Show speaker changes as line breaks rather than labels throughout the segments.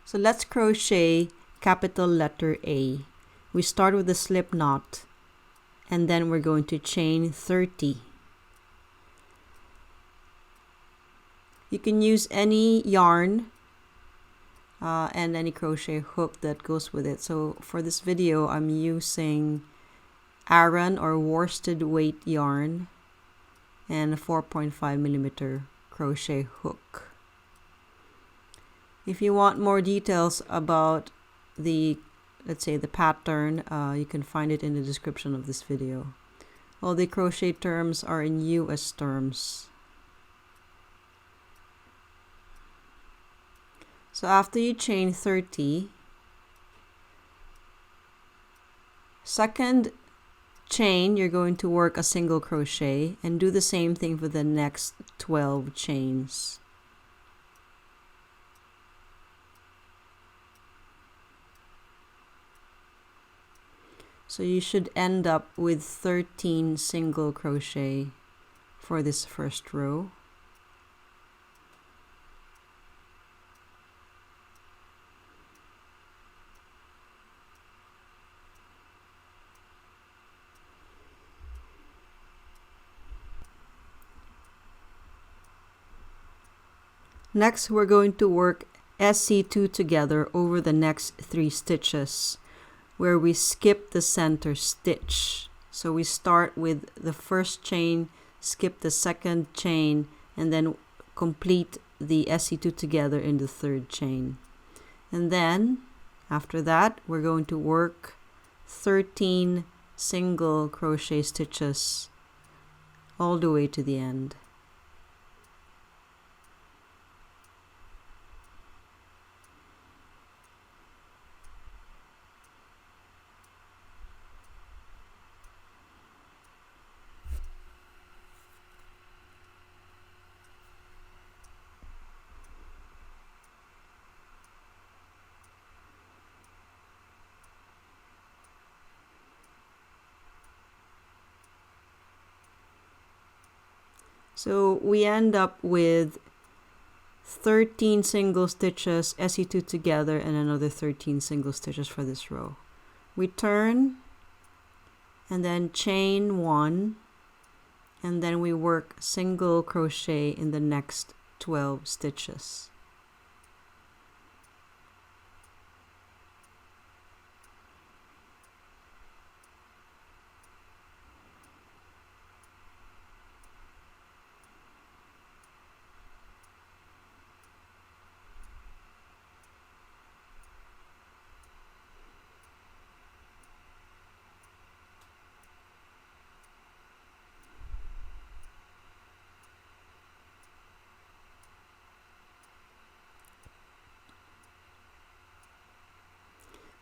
So let's crochet capital letter A. We start with a slip knot and then we're going to chain 30. You can use any yarn and any crochet hook that goes with it. So for this video, I'm using Aran or worsted weight yarn and a 4.5mm crochet hook. If you want more details about the, let's say, the pattern, you can find it in the description of this video. All the crochet terms are in US terms. So after you chain 30, second chain, you're going to work a single crochet and do the same thing for the next 12 chains. So you should end up with 13 single crochet for this first row. Next, we're going to work SC2 together over the next 3 stitches where we skip the center stitch. So we start with the first chain, skip the second chain, and then complete the SC2 together in the third chain. And then after that, we're going to work 13 single crochet stitches all the way to the end. So we end up with 13 single stitches, SC2 together, and another 13 single stitches for this row. We turn and then chain 1, and then we work single crochet in the next 12 stitches.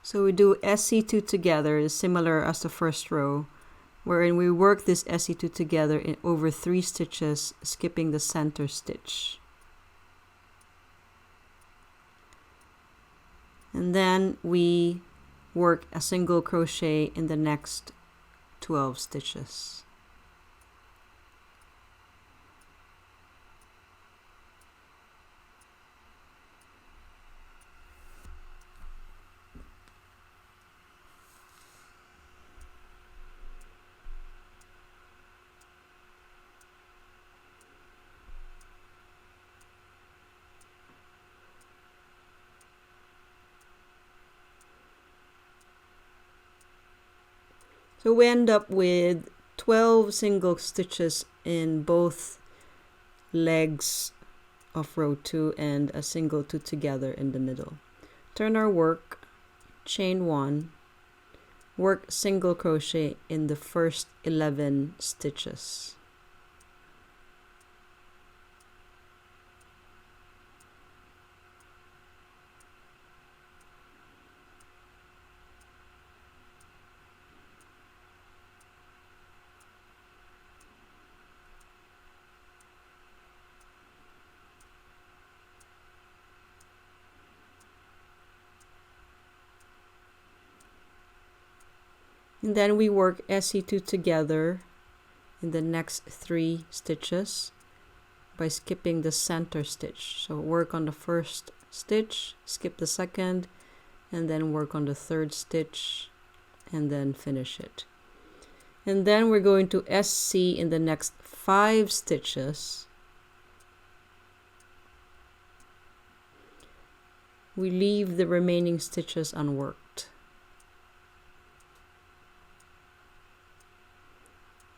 So we do SC2 together, similar as the first row, wherein we work this SC2 together in over 3 stitches, skipping the center stitch. And then we work a single crochet in the next 12 stitches. So we end up with 12 single stitches in both legs of row 2 and a single 2 together in the middle. Turn our work, chain 1, work single crochet in the first 11 stitches. And then we work SC2 together in the next 3 stitches by skipping the center stitch. So work on the first stitch, skip the second, and then work on the third stitch and then finish it. And then we're going to SC in the next 5 stitches. We leave the remaining stitches unworked.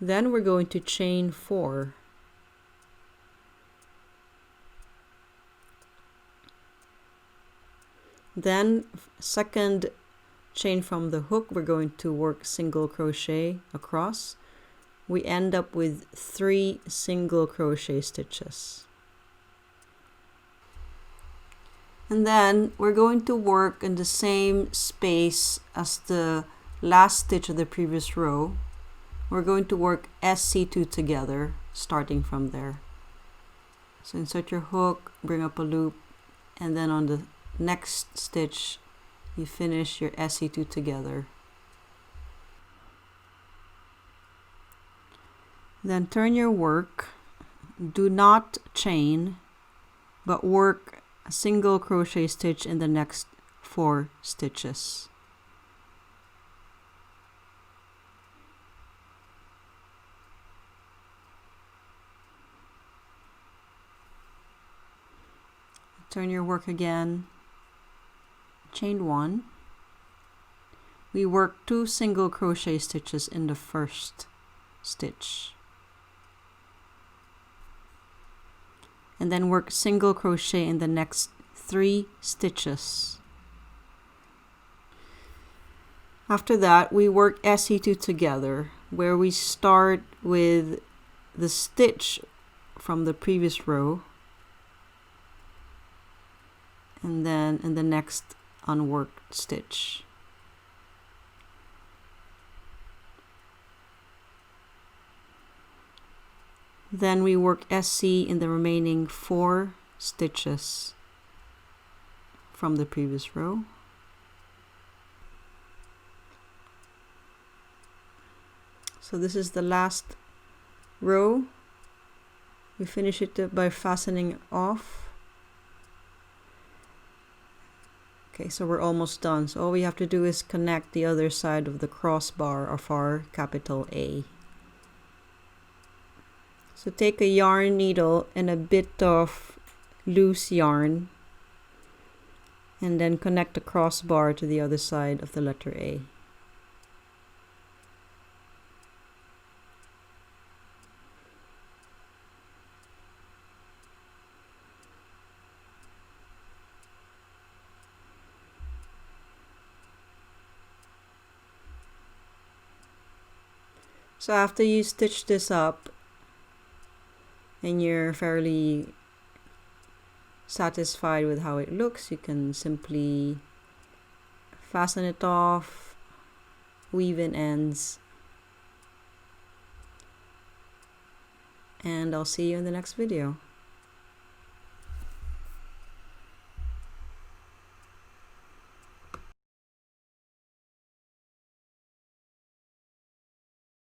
Then we're going to chain 4. Then second chain from the hook, we're going to work single crochet across. We end up with 3 single crochet stitches. And then we're going to work in the same space as the last stitch of the previous row. We're going to work SC2 together, starting from there. So insert your hook, bring up a loop, and then on the next stitch you finish your SC2 together. Then turn your work, do not chain, but work a single crochet stitch in the next 4 stitches. Turn your work again, chain 1. We work 2 single crochet stitches in the first stitch. And then work single crochet in the next 3 stitches. After that, we work SC2 together, where we start with the stitch from the previous row, and then in the next unworked stitch. Then we work SC in the remaining 4 stitches from the previous row. So this is the last row. We finish it by fastening off. Okay, so we're almost done. So all we have to do is connect the other side of the crossbar of our capital A. So take a yarn needle and a bit of loose yarn, and then connect the crossbar to the other side of the letter A. So after you stitch this up and you're fairly satisfied with how it looks, you can simply fasten it off, weave in ends, and I'll see you in the next video.